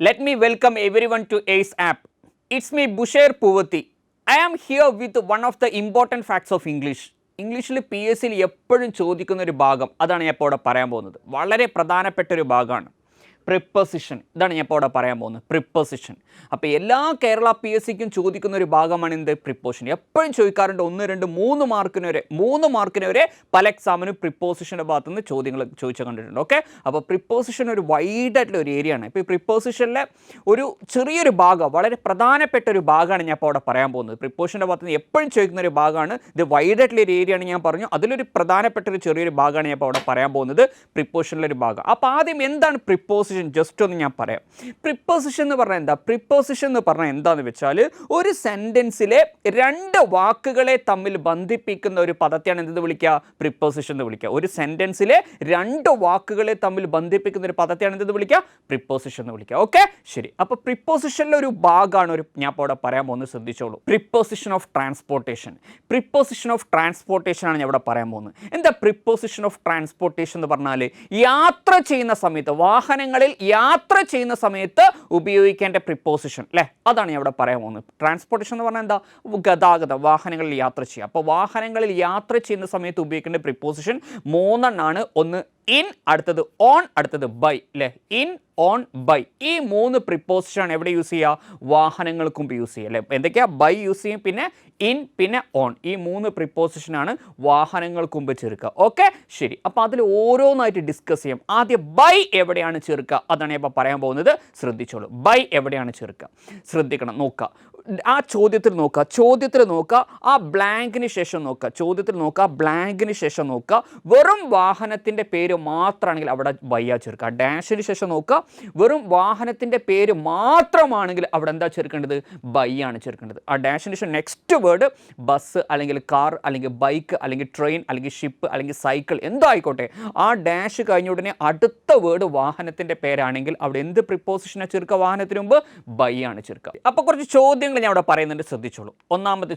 Let me welcome everyone to ACE app. It's me Busher Puvati. I am here with one of the important facts of English. ഇംഗ്ലീഷിൽ P S സിയിൽ എപ്പോഴും ചോദിക്കുന്ന ഒരു ഭാഗം അതാണ് ഞാൻ ഇപ്പോൾ ഇവിടെ പറയാൻ പോകുന്നത്. വളരെ പ്രധാനപ്പെട്ട ഒരു ഭാഗമാണ് പ്രിപ്പൊസിഷൻ. ഇതാണ് ഞാൻ ഇപ്പോൾ ഇവിടെ പറയാൻ പോകുന്നത്, പ്രിപ്പൊസിഷൻ. അപ്പോൾ എല്ലാ കേരള പി എസ് സിക്കും ചോദിക്കുന്ന ഒരു ഭാഗമാണ് എന്ത്, പ്രിപ്പോസിഷൻ. എപ്പോഴും ചോദിക്കാറുണ്ട്, 1, 2, 3 മാർക്കിന് വരെ പല എക്സാമിനും പ്രിപ്പോസിഷൻ്റെ ഭാഗത്തു നിന്ന് ചോദ്യങ്ങൾ ചോദിച്ചു കണ്ടിട്ടുണ്ട്. ഓക്കെ, അപ്പോൾ പ്രിപ്പോസിഷൻ ഒരു വൈഡായിട്ടുള്ള ഒരു ഏരിയ ആണ്. ഇപ്പോൾ ഈ പ്രിപ്പോസിഷനിലെ ഒരു ചെറിയൊരു ഭാഗം, വളരെ പ്രധാനപ്പെട്ട ഒരു ഭാഗമാണ് ഞാൻ ഇപ്പോൾ അവിടെ പറയാൻ പോകുന്നത്. പ്രിപ്പോസിഷൻ്റെ ഭാഗത്ത് നിന്ന് എപ്പോഴും ചോദിക്കുന്ന ഒരു ഭാഗമാണ് ഇത്. വൈഡായിട്ടുള്ള ഒരു ഏരിയ ആണ് ഞാൻ പറഞ്ഞു. അതിലൊരു പ്രധാനപ്പെട്ട ഒരു ചെറിയൊരു ഭാഗമാണ് ഞാൻ ഇപ്പോൾ അവിടെ പറയാൻ പോകുന്നത്, പ്രിപ്പോസിഷനിലെ ഒരു ഭാഗം. അപ്പോൾ ആദ്യം എന്താണ് പ്രിപ്പോസിഷൻ ജസ്റ്റ് ഒന്ന് ഞാൻ പറയാം. പ്രിപ്പോസിഷൻ എന്ന് പറഞ്ഞാൽ എന്താ? പ്രിപ്പോസിഷൻ എന്ന് പറഞ്ഞാൽ എന്താണെന്ന് വെച്ചാൽ ഒരു സെൻറ്റൻസിലെ 2 വാക്കുകളെ തമ്മിൽ ബന്ധിപ്പിക്കുന്ന ഒരു പദത്തെയാണ് എന്ത് വിളിക്കുക, പ്രിപ്പോസിഷൻ എന്ന് വിളിക്കുക. ഒരു സെൻറ്റൻസിലെ 2 വാക്കുകളെ തമ്മിൽ ബന്ധിപ്പിക്കുന്ന ഒരു പദത്തെയാണ് എന്ത് വിളിക്കുക, പ്രിപ്പോസിഷൻ എന്ന് വിളിക്കുക. ഓക്കെ, ശരി. അപ്പോൾ പ്രിപ്പോസിഷനിലെ ഒരു ഭാഗമാണ് ഞാൻ ഇപ്പോൾ ഇവിടെ പറയാൻ പോകുന്നത്, ശ്രദ്ധിച്ചോളൂ. Preposition of transportation. Preposition of transportation ആണ് ഞാൻ ഇവിടെ പറയാൻ പോകുന്നത്. എന്താ പ്രിപ്പോസിഷൻ ഓഫ് ട്രാൻസ്പോർട്ടേഷൻ എന്ന് പറഞ്ഞാൽ യാത്ര ചെയ്യുന്ന സമയത്ത്, വാഹനങ്ങളിൽ യാത്ര ചെയ്യുന്ന സമയത്ത് ഉപയോഗിക്കേണ്ട പ്രിപ്പോസിഷൻ അല്ലേ, അതാണ് ഞാൻ ഇവിടെ പറയാൻ പോകുന്നത്. ട്രാൻസ്പോർട്ടേഷൻ എന്ന് പറഞ്ഞാൽ എന്താ, ഗതാഗതം, വാഹനങ്ങളിൽ യാത്ര ചെയ്യുക. അപ്പോൾ വാഹനങ്ങളിൽ യാത്ര ചെയ്യുന്ന സമയത്ത് ഉപയോഗിക്കേണ്ട പ്രിപ്പോസിഷൻ 3 എണ്ണമാണ്. ഒന്ന് ഇൻ, അടുത്തത് ഓൺ, അടുത്തത് ബൈ അല്ലേ. ഇൻ, ഓൺ, ബൈ, ഈ 3 പ്രിപ്പോസിഷനാണ് എവിടെ യൂസ് ചെയ്യുക, വാഹനങ്ങൾക്കും യൂസ് ചെയ്യുക അല്ലേ. എന്തൊക്കെയാ, ബൈ യൂസ് ചെയ്യും, പിന്നെ ഇൻ, പിന്നെ ഓൺ, ഈ 3 പ്രിപ്പോസിഷനാണ് വാഹനങ്ങൾക്ക് മുമ്പ് ചേർക്കുക. ഓക്കെ, ശരി. അപ്പോൾ അതിൽ ഓരോന്നായിട്ട് ഡിസ്കസ് ചെയ്യാം. ആദ്യം ബൈ എവിടെയാണ് ചേർക്കുക, അതാണ് ഇപ്പോൾ പറയാൻ പോകുന്നത്. ശ്രദ്ധിച്ചോളൂ, ബൈ എവിടെയാണ് ചേർക്കുക, ശ്രദ്ധിക്കണം. നോക്കുക, ആ ചോദ്യത്തിൽ നോക്കുക, ആ ബ്ലാങ്കിന് ശേഷം നോക്കുക, ചോദ്യത്തിൽ നോക്കുക, ബ്ലാങ്കിന് ശേഷം നോക്കുക. വെറും വാഹനത്തിൻ്റെ പേര് മാത്രമാണെങ്കിൽ അവിടെ ബൈയാ ചേർക്കുക. ഡാഷിന് ശേഷം നോക്കുക, വെറും വാഹനത്തിൻ്റെ പേര് മാത്രമാണെങ്കിൽ അവിടെ എന്താ ചേർക്കേണ്ടത്, ബൈ ആണ് ചേർക്കേണ്ടത്. ആ ഡാഷിന് ശേഷം നെക്സ്റ്റ് വേർഡ് ബസ് അല്ലെങ്കിൽ കാർ അല്ലെങ്കിൽ ബൈക്ക് അല്ലെങ്കിൽ ട്രെയിൻ അല്ലെങ്കിൽ ഷിപ്പ് അല്ലെങ്കിൽ സൈക്കിൾ എന്തോ ആയിക്കോട്ടെ, ആ ഡാഷ് കഴിഞ്ഞ ഉടനെ അടുത്ത വേർഡ് വാഹനത്തിൻ്റെ പേരാണെങ്കിൽ അവിടെ എന്ത് പ്രിപ്പോസിഷനാണ് ചേർക്കുക, വാഹനത്തിന് മുമ്പ് ബൈ ആണ് ചേർക്കുക. അപ്പോൾ കുറച്ച് ചോദ്യങ്ങൾ ഞാൻ അവിടെ പറയുന്നുണ്ട്, ശ്രദ്ധിച്ചോളൂ. ഒന്നാമത്തെ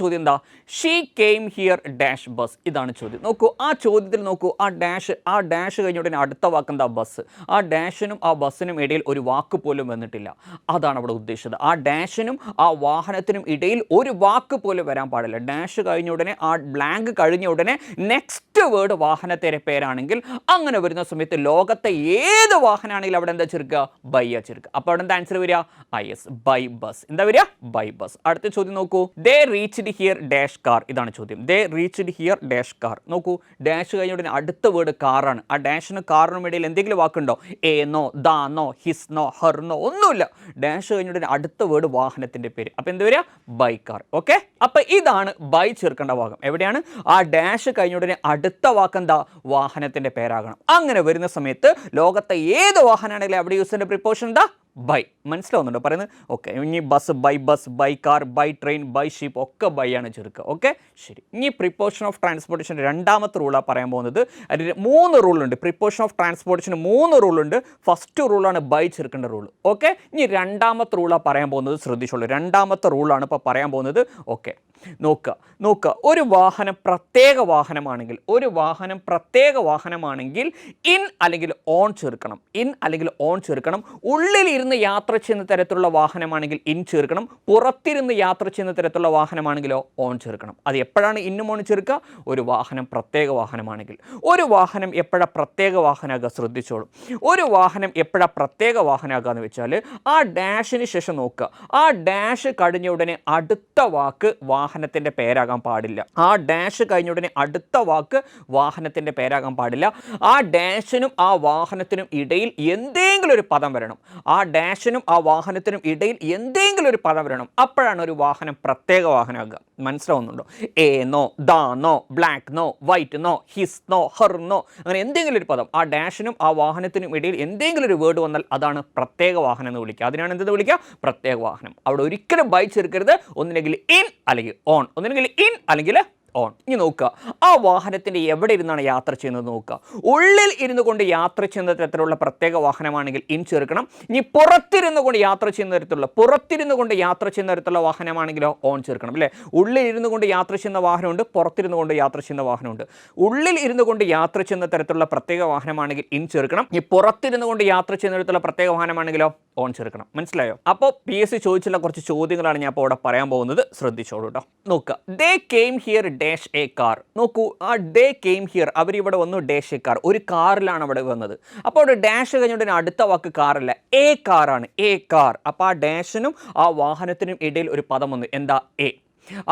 ചോദ്യം എന്താ, she came here dash bus. ഇതാണ് ചോദ്യം. നോക്കൂ, ആ ചോദ്യത്തിൽ നോക്കൂ, ആ ഡാഷ് കഴിഞ്ഞ ഉടനെ അടുത്ത വാക്ക് എന്താ, ബസ്. ആ ഡാഷിനും ആ ബസ്സിനും ഇടയിൽ ഒരു വാക്ക് പോലും വന്നിട്ടില്ല. അതാണ് അവിടെ ഉദ്ദേശിച്ചത്. ആ ഡാഷിനും ആ വാഹനത്തിനും ഇടയിൽ ഒരു വാക്ക് പോലും വരാൻ പാടില്ല. ഡാഷ് കഴിഞ്ഞ ഉടനെ, ആ ബ്ലാങ്ക് കഴിഞ്ഞ ഉടനെ നെക്സ്റ്റ് വേർഡ് വാഹനത്തിൻ്റെ പേരാണെങ്കിൽ അങ്ങനെ വരുന്ന സമയത്ത് ലോകത്തെ ഏത് വാഹനമാണെങ്കിലും അവിടെ എന്താ ചേർക്കുക, ബൈ ആ ചേർക്കുക. അപ്പോൾ അവിടെ എന്താ ആൻസർ വരിക, യെസ്, ബൈ ബസ്. എന്താ വരിക, ബൈ ബസ്. അടുത്ത ചോദ്യം നോക്കൂ, ദേ റീച്ച്ഡ് ഹിയർ ഡാഷ് കാർ. ഇതാണ് ചോദ്യം. ദേ റീച്ച്ഡ് ഹിയർ ഡാഷ് കാർ. നോക്കൂ, ഡാഷ് കഴിഞ്ഞ ഉടനെ അടുത്ത വേർഡ് കാറാണ്. ആ ഡാഷിനും കാറിനും ഇടയിൽ എന്തെങ്കിലും വാക്കുണ്ടോ, എന്നോ ദാന്നോ ഹിസ്നോ ഹെർനോ, ഒന്നുമില്ല. ഡാഷ് കഴിഞ്ഞ ഉടനെ അടുത്ത വേർഡ് വാഹനത്തിൻ്റെ പേര്. അപ്പോൾ എന്താ വരിക, ബൈ കാർ. ഓക്കെ, അപ്പോൾ ഇതാണ് ബൈ ചേർക്കേണ്ട ഭാഗം. എവിടെയാണ്, ആ ഡാഷ് കഴിഞ്ഞ ഉടനെ അടുത്ത വാക്കെന്താ, വാഹനത്തിൻ്റെ പേരാകണം. അങ്ങനെ വരുന്ന സമയത്ത് ലോകത്തെ ഏത് വാഹനമാണെങ്കിലും അവിടെ യൂസ് ചെയ്യേണ്ട പ്രിപ്പോസിഷൻ എന്താ, ബൈ. മനസ്സിലാവുന്നുണ്ടോ പറയുന്നത്? ഓക്കെ, ഇനി bus, by car, by train, by ship ഒക്കെ ബൈ ആണ് ചേർക്കുക. ഓക്കെ, ശരി. ഇനി പ്രിപ്പോസിഷൻ ഓഫ് ട്രാൻസ്പോർട്ടേഷൻ രണ്ടാമത്തെ റൂളാണ് പറയാൻ പോകുന്നത്. അതിൽ 3 റൂളുണ്ട്. പ്രിപ്പോസിഷൻ ഓഫ് ട്രാൻസ്പോർട്ടേഷൻ 3 റൂളുണ്ട്. ഫസ്റ്റ് റൂളാണ് ബൈ ചേർക്കേണ്ട റൂൾ. ഓക്കെ, ഇനി രണ്ടാമത്തെ റൂളാണ് പറയാൻ പോകുന്നത്. ശ്രദ്ധിച്ചോളൂ, രണ്ടാമത്തെ റൂളാണ് ഇപ്പോൾ പറയാൻ പോകുന്നത്. ഓക്കെ, നോക്കുക, ഒരു വാഹനം പ്രത്യേക വാഹനമാണെങ്കിൽ ഇൻ അല്ലെങ്കിൽ ഓൺ ചേർക്കണം. ഉള്ളിലിരുന്ന് യാത്ര ചെയ്യുന്ന തരത്തിലുള്ള വാഹനമാണെങ്കിൽ ഇൻ ചേർക്കണം. പുറത്തിരുന്ന് യാത്ര ചെയ്യുന്ന തരത്തിലുള്ള വാഹനമാണെങ്കിലോ ഓൺ ചേർക്കണം. അത് എപ്പോഴാണ് ഇന്നും ഓൺ ചേർക്കുക, ഒരു വാഹനം പ്രത്യേക വാഹനമാണെങ്കിൽ. ഒരു വാഹനം എപ്പോഴാണ് പ്രത്യേക വാഹനമാകുക, ശ്രദ്ധിച്ചോളൂ. ഒരു വാഹനം എപ്പോഴാണ് പ്രത്യേക വാഹനമാകുക എന്ന് വെച്ചാൽ ആ ഡാഷിന് ശേഷം നോക്കുക, ആ ഡാഷ് കഴിഞ്ഞ ഉടനെ അടുത്ത വാക്ക് വാഹനത്തിൻ്റെ പേരാകാൻ പാടില്ല. ആ ഡാഷ് കഴിഞ്ഞ ഉടനെ അടുത്ത വാക്ക് വാഹനത്തിൻ്റെ പേരാകാൻ പാടില്ല. ആ ഡാഷിനും ആ വാഹനത്തിനും ഇടയിൽ എന്തെങ്കിലും ഒരു പദം വരണം. ആ ഡാഷിനും ആ വാഹനത്തിനും ഇടയിൽ എന്തെങ്കിലും ഒരു പദം വരണം. അപ്പോഴാണ് ഒരു വാഹനം പ്രത്യേക വാഹനമാകുക. മനസ്സിലാവുന്നുണ്ടോ? എന്നോ ദാന്നോ black no white no his no her no, അങ്ങനെ എന്തെങ്കിലും ഒരു പദം, ആ ഡാഷിനും ആ വാഹനത്തിനും ഇടയിൽ എന്തെങ്കിലും ഒരു വേർഡ് വന്നാൽ അതാണ് പ്രത്യേക വാഹനം എന്ന് വിളിക്കുക. അതിനാണ് എന്തെന്ന് വിളിക്കുക, പ്രത്യേക വാഹനം. അവിടെ ഒരിക്കലും ബൈ ചേർക്കരുത്. ഒന്നില്ലെങ്കിൽ ഇൻ അല്ലെങ്കിൽ ഓൺ, ഒന്നില്ലെങ്കിൽ ഇൻ അല്ലെങ്കിൽ ഓൺ. ഇനി നോക്കുക, ആ വാഹനത്തിൻ്റെ എവിടെ ഇരുന്നാണ് യാത്ര ചെയ്യുന്നത് നോക്കുക. ഉള്ളിൽ ഇരുന്നു കൊണ്ട് യാത്ര ചെയ്യുന്ന തരത്തിലുള്ള പ്രത്യേക വാഹനമാണെങ്കിൽ ഇൻ ചേർക്കണം. ഇനി പുറത്തിരുന്നു കൊണ്ട് യാത്ര ചെയ്യുന്ന തരത്തിലുള്ള വാഹനമാണെങ്കിലോ ഓൺ ചേർക്കണം അല്ലേ. ഉള്ളിൽ ഇരുന്നു കൊണ്ട് യാത്ര ചെയ്യുന്ന വാഹനമുണ്ട്, പുറത്തിരുന്നു കൊണ്ട് യാത്ര ചെയ്യുന്ന വാഹനമുണ്ട്. ഉള്ളിൽ ഇരുന്നു കൊണ്ട് യാത്ര ചെയ്യുന്ന തരത്തിലുള്ള പ്രത്യേക വാഹനമാണെങ്കിൽ ഇൻ ചേർക്കണം. ഈ പുറത്തിരുന്നു കൊണ്ട് യാത്ര ചെയ്യുന്ന തരത്തിലുള്ള പ്രത്യേക വാഹനമാണെങ്കിലോ ഓൺ ചേർക്കണം. മനസ്സിലായോ? അപ്പോൾ PSC ചോദിച്ചുള്ള കുറച്ച് ചോദ്യങ്ങളാണ് ഞാൻ ഇപ്പോൾ അവിടെ പറയാൻ പോകുന്നത്. ശ്രദ്ധിച്ചോളൂ കേട്ടോ. നോക്കുക, they came here dash A car. നോക്കൂ, ആ ഡേ കെയിം ഹിയർ, അവരിവിടെ വന്നു ഡാഷ് എ കാർ, ഒരു കാറിലാണ് അവിടെ വന്നത്. അപ്പോൾ അവിടെ ഡാഷ് കഴിഞ്ഞുകൊണ്ട് അടുത്ത വാക്ക് കാറല്ല, എ കാറാണ്, എ കാർ. അപ്പോൾ ആ ഡാഷിനും ആ വാഹനത്തിനും ഇടയിൽ ഒരു പദം വന്നു, എന്താ? എ.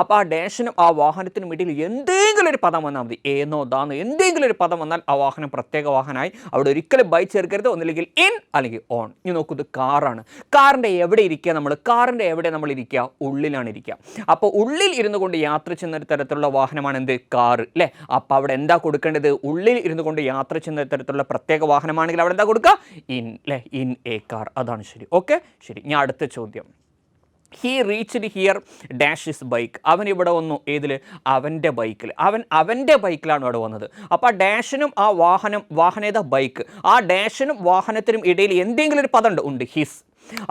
അപ്പോൾ ആ ഡാഷിനും ആ വാഹനത്തിനും ഇടയിൽ എന്തെങ്കിലും ഒരു പദം വന്നാൽ മതി, ഏന്നോ ദാന്നോ എന്തെങ്കിലും ഒരു പദം വന്നാൽ ആ വാഹനം പ്രത്യേക വാഹനമായി. അവിടെ ഒരിക്കലും ബൈ ചേർക്കരുത്, ഒന്നില്ലെങ്കിൽ ഇൻ അല്ലെങ്കിൽ ഓൺ. ഇനി നോക്കൂ, ഇത് കാറാണ്. കാറിൻ്റെ എവിടെ ഇരിക്കുക നമ്മൾ ഇരിക്കുക? ഉള്ളിലാണ് ഇരിക്കുക. അപ്പോൾ ഉള്ളിൽ ഇരുന്നു കൊണ്ട് യാത്ര ചെയ്യുന്ന തരത്തിലുള്ള വാഹനമാണ് എന്ത്? കാറ് അല്ലേ. അപ്പോൾ അവിടെ എന്താ കൊടുക്കേണ്ടത്? ഉള്ളിൽ ഇരുന്നു കൊണ്ട് യാത്ര ചെയ്യുന്ന തരത്തിലുള്ള പ്രത്യേക വാഹനമാണെങ്കിൽ അവിടെ എന്താ കൊടുക്കുക? ഇൻ അല്ലേ, ഇൻ എ കാർ. അതാണ് ശരി. ഓക്കെ, ശരി. ഞാൻ അടുത്ത ചോദ്യം. He reached here dash is bike. അവൻ ഇവിടെ വന്നു ഏതിൽ? അവൻ്റെ ബൈക്കിൽ. അവൻ്റെ ബൈക്കിലാണ് ഇവിടെ വന്നത്. അപ്പോൾ ആ ഡാഷിനും ആ വാഹനേത ബൈക്ക്, ആ ഡാഷിനും വാഹനത്തിനും ഇടയിൽ എന്തെങ്കിലും ഒരു പദം ഉണ്ട്, ഹിസ്.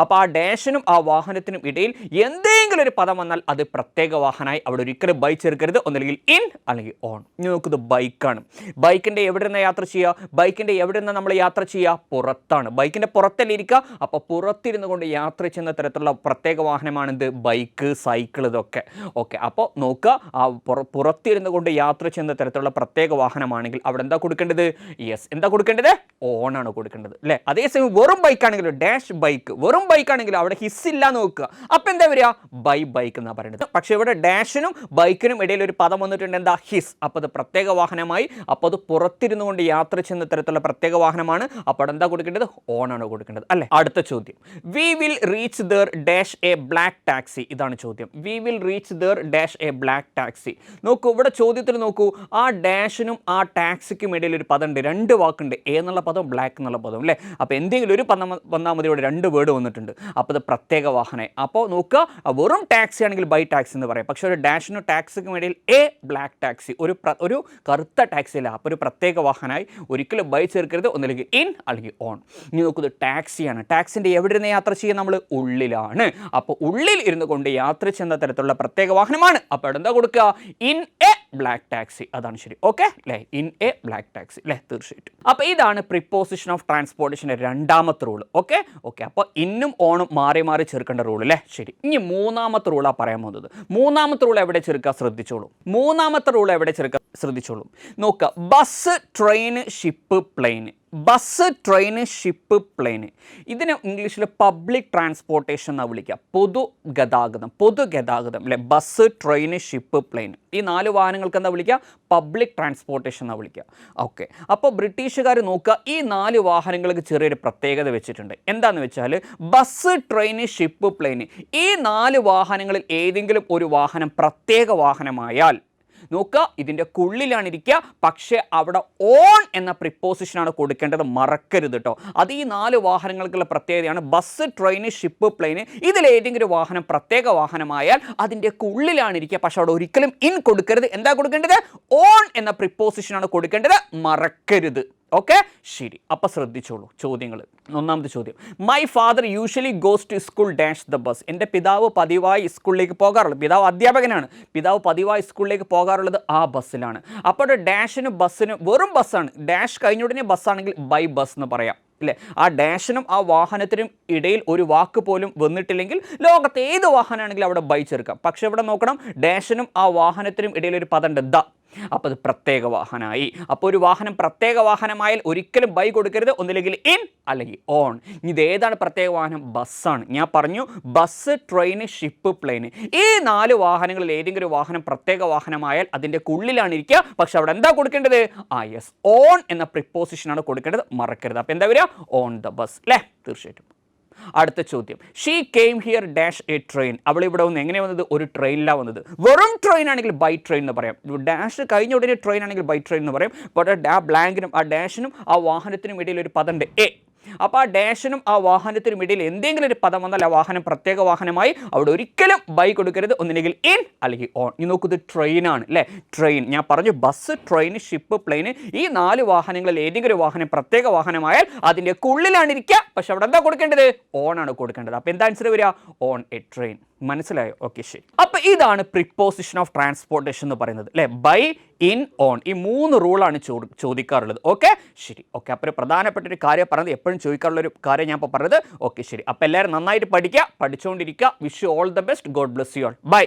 അപ്പോൾ ആ ഡാഷിനും ആ വാഹനത്തിനും ഇടയിൽ എന്തെങ്കിലും ഒരു പദം വന്നാൽ അത് പ്രത്യേക വാഹനമായി. അവിടെ ഒരിക്കലും ബൈ ചേർക്കരുത്, ഒന്നില്ലെങ്കിൽ ഇൻ അല്ലെങ്കിൽ ഓൺ. ഇനി നോക്കുന്നത് ബൈക്കാണ്. ബൈക്കിൻ്റെ എവിടെ നിന്ന് യാത്ര ചെയ്യുക? നമ്മൾ യാത്ര ചെയ്യുക? പുറത്താണ്. ബൈക്കിൻ്റെ പുറത്തല്ലേ ഇരിക്കുക. അപ്പോൾ പുറത്തിരുന്നു കൊണ്ട് യാത്ര ചെയ്യുന്ന തരത്തിലുള്ള പ്രത്യേക വാഹനമാണിത്, ബൈക്ക്, സൈക്കിൾ, ഇതൊക്കെ. ഓക്കെ, അപ്പോൾ നോക്കുക, ആ പുറത്തിരുന്നു കൊണ്ട് യാത്ര ചെയ്യുന്ന തരത്തിലുള്ള പ്രത്യേക വാഹനമാണെങ്കിൽ അവിടെ എന്താ കൊടുക്കേണ്ടത്? യെസ്, എന്താ കൊടുക്കേണ്ടത്? ഓണാണ് കൊടുക്കേണ്ടത് അല്ലേ. അതേസമയം വെറും ബൈക്കാണെങ്കിലും ഡാഷ് ബൈക്ക്, വെറും ബൈക്കാണെങ്കിൽ അവിടെ ഹിസ് ഇല്ല നോക്കുക. അപ്പം എന്താ വരിക? ബൈക്ക് എന്നാണ് പറയുന്നത്. പക്ഷേ ഇവിടെ ഡാഷിനും ബൈക്കിനും ഇടയിൽ ഒരു പദം വന്നിട്ടുണ്ട്, എന്താ? ഹിസ്. അപ്പോൾ അത് പ്രത്യേക വാഹനമായി. അപ്പോൾ അത് പുറത്തിരുന്നു കൊണ്ട് യാത്ര ചെയ്യുന്ന തരത്തിലുള്ള പ്രത്യേക വാഹനമാണ്. അപ്പോൾ അവിടെ എന്താ കൊടുക്കേണ്ടത്? ഓണാണ് കൊടുക്കേണ്ടത് അല്ലേ. അടുത്ത ചോദ്യം, we will reach there dash A black taxi. ഇതാണ് ചോദ്യം. We will reach there dash A black taxi. നോക്കൂ, ഇവിടെ ചോദ്യത്തിൽ നോക്കൂ, ആ ഡാഷിനും ആ ടാക്സിക്കും ഇടയിൽ ഒരു പദം ഉണ്ട്, രണ്ട് വാക്കുണ്ട്, എ എന്നുള്ള പദം, ബ്ലാക്ക് എന്നുള്ള പദം അല്ലേ. അപ്പോൾ എന്തെങ്കിലും ഒരു പദം വന്നാൽ മതി, ഇവിടെ രണ്ട് വേർഡ് വന്നിട്ടുണ്ട്. അപ്പോൾ അത് പ്രത്യേക വാഹനമായി. അപ്പോൾ നോക്കുക, വെറും ടാക്സി ആണെങ്കിൽ ബൈ ടാക്സി എന്ന് പറയാം. പക്ഷേ ഒരു ഡാഷിനും ടാക്സിക്കും ഇടയിൽ എ ബ്ലാക്ക് ടാക്സി, ഒരു കറുത്ത ടാക്സി അല്ല. അപ്പോൾ ഒരു പ്രത്യേക വാഹനമായി. ഒരിക്കലും ബൈ ചേർക്കരുത്, ഒന്നില്ലെങ്കിൽ ഇൻ അല്ലെങ്കിൽ ഓൺ. ഇനി നോക്കുന്നത് ടാക്സിയാണ്. ടാക്സിൻ്റെ എവിടെ ഇരുന്ന് യാത്ര ചെയ്യുക? നമ്മൾ ഉള്ളിലാണ്. അപ്പോൾ ഉള്ളിൽ ഇരുന്നു കൊണ്ട് യാത്ര ചെയ്യുന്ന തരത്തിലുള്ള പ്രത്യേക വാഹനമാണ്. അപ്പോൾ അവിടെ എന്താ കൊടുക്കുക? In A black taxi. അതാണ് ശരി. ഓക്കെ അല്ലേ, ഇൻ എ ബ്ലാക്ക് ടാക്സി അല്ലേ, തീർച്ചയായിട്ടും. അപ്പോൾ ഇതാണ് പ്രിപ്പോസിഷൻ ഓഫ് ട്രാൻസ്പോർട്ടേഷൻ്റെ രണ്ടാമത്തെ റൂൾ. ഓക്കെ, അപ്പോൾ ഇന്നും ഓണും മാറി മാറി ചേർക്കേണ്ട റൂൾ അല്ലേ. ശരി, ഇനി മൂന്നാമത്തെ റൂളാണ് പറയാൻ പോകുന്നത്. മൂന്നാമത്തെ റൂൾ എവിടെ ചേർക്കുക? ശ്രദ്ധിച്ചോളൂ. നോക്കുക, bus, train, ship, plane. Bus, train, ship, plane, ഇതിനെ ഇംഗ്ലീഷിൽ പബ്ലിക് ട്രാൻസ്പോർട്ടേഷൻ എന്നാണ് വിളിക്കുക. പൊതുഗതാഗതം അല്ലേ. ബസ്, ട്രെയിൻ, ഷിപ്പ്, പ്ലെയിൻ, ഈ 4 വാഹനങ്ങൾക്ക് എന്താ വിളിക്കുക? പബ്ലിക് ട്രാൻസ്പോർട്ടേഷൻ എന്നാണ് വിളിക്കുക. ഓക്കെ, അപ്പോൾ ബ്രിട്ടീഷുകാർ നോക്കുക, ഈ 4 വാഹനങ്ങൾക്ക് ചെറിയൊരു പ്രത്യേകത വെച്ചിട്ടുണ്ട്. എന്താണെന്ന് വെച്ചാൽ ബസ്, ട്രെയിൻ, ഷിപ്പ്, പ്ലെയിൻ, ഈ 4 വാഹനങ്ങളിൽ ഏതെങ്കിലും ഒരു വാഹനം പ്രത്യേക വാഹനമായാൽ നോക്കുക, ഇതിൻ്റെ കുള്ളിലാണ് ഇരിക്കുക. പക്ഷേ അവിടെ ഓൺ എന്ന പ്രിപ്പോസിഷനാണ് കൊടുക്കേണ്ടത്, മറക്കരുത് കേട്ടോ. അത് ഈ 4 വാഹനങ്ങൾക്കുള്ള പ്രത്യേകതയാണ്. ബസ്, ട്രെയിൻ, ഷിപ്പ്, പ്ലെയിൻ, ഇതിലേതെങ്കിലും വാഹനം പ്രത്യേക വാഹനമായാൽ അതിൻ്റെ ഉള്ളിലാണ് ഇരിക്കുക. പക്ഷേ അവിടെ ഒരിക്കലും ഇൻ കൊടുക്കരുത്. എന്താ കൊടുക്കേണ്ടത്? ഓൺ എന്ന പ്രിപ്പോസിഷനാണ് കൊടുക്കേണ്ടത്, മറക്കരുത്. ഓക്കെ, ശരി. അപ്പോൾ ശ്രദ്ധിച്ചോളൂ ചോദ്യങ്ങൾ. ഒന്നാമത്തെ ചോദ്യം, my father usually goes to school dash the bus. എൻ്റെ പിതാവ് പതിവായി സ്കൂളിലേക്ക് പോകാറുള്ളത്, പിതാവ് അധ്യാപകനാണ്, പിതാവ് പതിവായി സ്കൂളിലേക്ക് പോകാറുള്ളത് ആ ബസ്സിലാണ്. അപ്പോൾ ഡാഷിനും ബസ്സിനും വെറും ബസ്സാണ്. ഡാഷ് കഴിഞ്ഞുടനെ ബസ്സാണെങ്കിൽ ബൈ ബസ് എന്ന് പറയാം അല്ലേ. ആ ഡാഷിനും ആ വാഹനത്തിനും ഇടയിൽ ഒരു വാക്ക് പോലും വന്നിട്ടില്ലെങ്കിൽ ലോകത്തെ ഏത് വാഹനമാണെങ്കിലും അവിടെ ബൈ ചേർക്കാം. പക്ഷെ ഇവിടെ നോക്കണം, ഡാഷിനും ആ വാഹനത്തിനും ഇടയിൽ ഒരു പദം ഉണ്ട്, ദ. അപ്പോൾ അത് പ്രത്യേക വാഹനമായി. അപ്പോൾ ഒരു വാഹനം പ്രത്യേക വാഹനമായാൽ ഒരിക്കലും ബൈ കൊടുക്കരുത്, ഒന്നില്ലെങ്കിൽ ഇൻ അല്ലെങ്കിൽ ഓൺ. ഇതേതാണ് പ്രത്യേക വാഹനം? ബസ്സാണ്. ഞാൻ പറഞ്ഞു ബസ്, ട്രെയിൻ, ഷിപ്പ്, പ്ലെയിൻ, ഈ 4 വാഹനങ്ങളിൽ ഏതെങ്കിലും വാഹനം പ്രത്യേക വാഹനമായാൽ അതിൻ്റെ ഉള്ളിലാണ് ഇരിക്കുക. പക്ഷെ അവിടെ എന്താ കൊടുക്കേണ്ടത്? യെസ്, ഓൺ എന്ന പ്രിപ്പോസിഷനാണ് കൊടുക്കേണ്ടത്, മറക്കരുത്. അപ്പോൾ എന്താ വരിക? ഓൺ ദ ബസ് അല്ലേ, തീർച്ചയായിട്ടും. അടുത്ത ചോദ്യം, she came here dash A train. അവൾ ഇവിടെ വന്ന് എങ്ങനെ വന്നത്? ഒരു ട്രെയിനിലാണ് വന്നത്. വെറും ട്രെയിൻ ആണെങ്കിൽ ബൈ ട്രെയിൻ എന്ന് പറയാം. ഡാഷ് കഴിഞ്ഞ ഉടനെ ട്രെയിൻ ആണെങ്കിൽ ബൈ ട്രെയിൻ എന്ന് പറയും. ബട്ട് ആ ബ്ലാങ്കിനും ആ ഡാഷിനും ആ വാഹനത്തിനും ഇടയിൽ ഒരു പദമുണ്ട്, എ. അപ്പോൾ ആ ഡാഷിനും ആ വാഹനത്തിനും ഇടയിൽ എന്തെങ്കിലും ഒരു പദം വന്നാൽ ആ വാഹനം പ്രത്യേക വാഹനമായി അവിടെ ഒരിക്കലും ബൈ കൊടുക്കരുത്. ഒന്നില്ലെങ്കിൽ ഇൻ അല്ലെങ്കിൽ ഓൺ. ഇനി നോക്കൂ, ഇത് ട്രെയിനാണ് അല്ലേ? ട്രെയിൻ ഞാൻ പറഞ്ഞു, ബസ്, ട്രെയിൻ, ഷിപ്പ്, പ്ലെയിൻ, ഈ 4 വാഹനങ്ങളിൽ ഏതെങ്കിലും ഒരു വാഹനം പ്രത്യേക വാഹനമായാൽ അതിൻ്റെ ഉള്ളിലാണ് ഇരിക്കുക, പക്ഷെ അവിടെ എന്താ കൊടുക്കേണ്ടത്? ഓൺ ആണ് കൊടുക്കേണ്ടത്. അപ്പോൾ എന്താ ആൻസർ വരിക? On A train. മനസ്സിലായോ? ഓക്കെ, ശരി. അപ്പോൾ ഇതാണ് പ്രിപ്പോസിഷൻ ഓഫ് ട്രാൻസ്പോർട്ടേഷൻ എന്ന് പറയുന്നത് അല്ലേ? ബൈ, ഇൻ, ഓൺ, ഈ 3 റൂളാണ് ചോദിക്കാറുള്ളത്. ഓക്കെ, ശരി. ഓക്കെ, അപ്പോൾ ഒരു പ്രധാനപ്പെട്ട ഒരു കാര്യം പറഞ്ഞത്, എപ്പോഴും ചോദിക്കാറുള്ള ഒരു കാര്യം ഞാൻ ഇപ്പോൾ പറഞ്ഞത്. ഓക്കെ, ശരി. അപ്പോൾ എല്ലാവരും നന്നായിട്ട് പഠിക്കുക, പഠിച്ചുകൊണ്ടിരിക്കുക. Wish you all the best. God bless you all. By.